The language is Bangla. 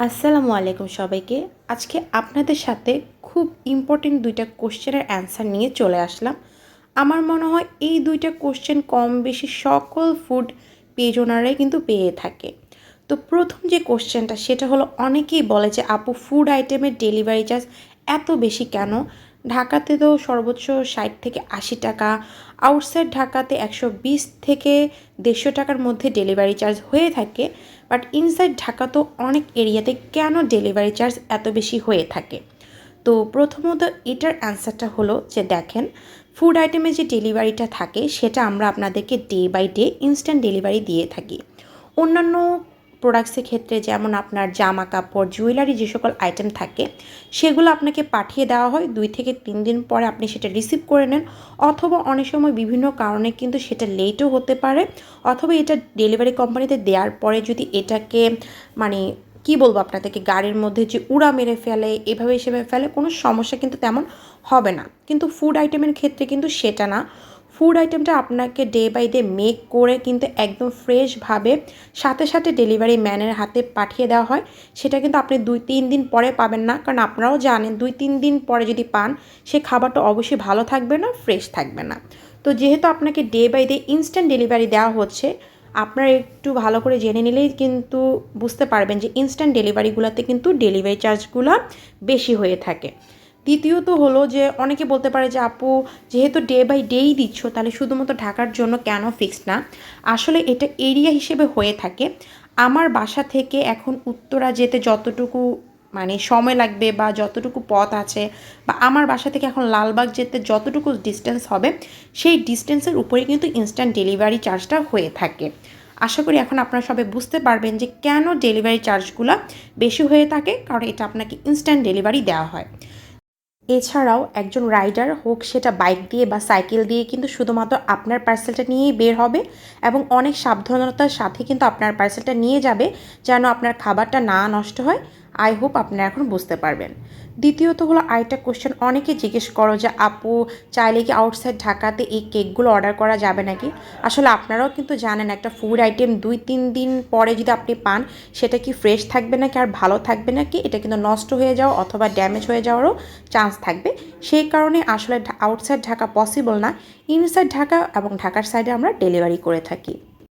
আসসালামু আলাইকুম সবাইকে। আজকে আপনাদের সাথে খুব ইম্পর্টেন্ট ২টা কোয়েশ্চেনের অ্যান্সার নিয়ে চলে আসলাম। আমার মনে হয় এই ২টা কোয়েশ্চেন কম বেশি সকল ফুড পেজ ওনারাই কিন্তু পেয়ে থাকে। তো প্রথম যে কোয়েশ্চেনটা সেটা হলো, অনেকেই বলে যে আপু ফুড আইটেমের ডেলিভারি চার্জ এত বেশি কেন? ঢাকাতে তো সর্বোচ্চ ৬০ থেকে ৮০ টাকা, আউটসাইড ঢাকাতে ১২০ থেকে ১৫০ টাকার মধ্যে ডেলিভারি চার্জ হয়ে থাকে। বাট ইনসাইড ঢাকা তো অনেক এরিয়াতে কেন ডেলিভারি চার্জ এত বেশি হয়ে থাকে? তো প্রথমত এটার অ্যান্সারটা হলো যে দেখেন, ফুড আইটেমে যে ডেলিভারিটা থাকে সেটা আমরা আপনাদেরকে day by day instant delivery দিয়ে থাকি। অন্যান্য প্রোডাক্টসের ক্ষেত্রে যেমন আপনার জামা কাপড় জুয়েলারি যে সকল আইটেম থাকে সেগুলো আপনাকে পাঠিয়ে দেওয়া হয় ২ থেকে ৩ দিন পরে আপনি সেটা রিসিভ করে নেন, অথবা অনেক সময় বিভিন্ন কারণে কিন্তু সেটা লেটও হতে পারে, অথবা এটা ডেলিভারি কোম্পানিতে দেওয়ার পরে যদি এটাকে মানে কি বলবো আপনাদেরকে, গাড়ির মধ্যে যে উড়া মেরে ফেলে এভাবে সেভাবে ফেলে, কোনো সমস্যা কিন্তু তেমন হবে না। কিন্তু ফুড আইটেমের ক্ষেত্রে কিন্তু সেটা না। ফুড আইটেমটা আপনাকে ডে বাই ডে মেক করে কিন্তু একদম ফ্রেশভাবে সাথে সাথে ডেলিভারি ম্যানের হাতে পাঠিয়ে দেওয়া হয়। সেটা কিন্তু আপনি ২-৩ দিন পরে পাবেন না, কারণ আপনারাও জানেন ২-৩ দিন পরে যদি পান সে খাবারটা অবশ্যই ভালো থাকবে না, ফ্রেশ থাকবে না। তো যেহেতু আপনাকে day by day instant delivery দেওয়া হচ্ছে, আপনারা একটু ভালো করে জেনে নিলেই কিন্তু বুঝতে পারবেন যে ইনস্ট্যান্ট ডেলিভারিগুলোতে কিন্তু ডেলিভারি চার্জগুলো বেশি হয়ে থাকে। দ্বিতীয়ত হলো যে অনেকে বলতে পারে যে আপু যেহেতু ডে বাই ডেই দিচ্ছ তাহলে শুধুমাত্র ঢাকার জন্য কেন ফিক্সড না? আসলে এটা এরিয়া হিসেবে হয়ে থাকে। আমার বাসা থেকে এখন উত্তরা যেতে যতটুকু সময় লাগবে বা যতটুকু পথ আছে, বা আমার বাসা থেকে এখন লালবাগ যেতে যতটুকু ডিস্টেন্স হবে সেই ডিস্টেন্সের উপরেই কিন্তু ইনস্ট্যান্ট ডেলিভারি চার্জটা হয়ে থাকে। আশা করি এখন আপনারা সবাই বুঝতে পারবেন যে কেন ডেলিভারি চার্জগুলো বেশি হয়ে থাকে, কারণ এটা আপনাকে ইনস্ট্যান্ট ডেলিভারি দেওয়া হয়। এছাড়াও একজন রাইডার হোক সেটা বাইক দিয়ে বা সাইকেল দিয়ে কিন্তু শুধুমাত্র আপনার পার্সেলটা নিয়েই বের হবে এবং অনেক সাবধানতার সাথে কিন্তু আপনার পার্সেলটা নিয়ে যাবে যেন আপনার খাবারটা না নষ্ট হয়। আই হোপ আপনারা এখন বুঝতে পারবেন। দ্বিতীয়ত হলো আরেকটা কোশ্চেন, অনেকে জিজ্ঞেস করো যে আপু চাইলে কি আউটসাইড ঢাকাতে এই কেকগুলো অর্ডার করা যাবে নাকি? আসলে আপনারাও কিন্তু জানেন একটা ফুড আইটেম ২-৩ দিন পরে যদি আপনি পান সেটা কি ফ্রেশ থাকবে নাকি আর ভালো থাকবে নাকি, এটা কিন্তু নষ্ট হয়ে যাওয়া অথবা ড্যামেজ হয়ে যাওয়ারও চান্স থাকবে। সেই কারণে আসলে আউটসাইড ঢাকা পসিবল না, ইনসাইড ঢাকা এবং ঢাকার সাইডে আমরা ডেলিভারি করে থাকি।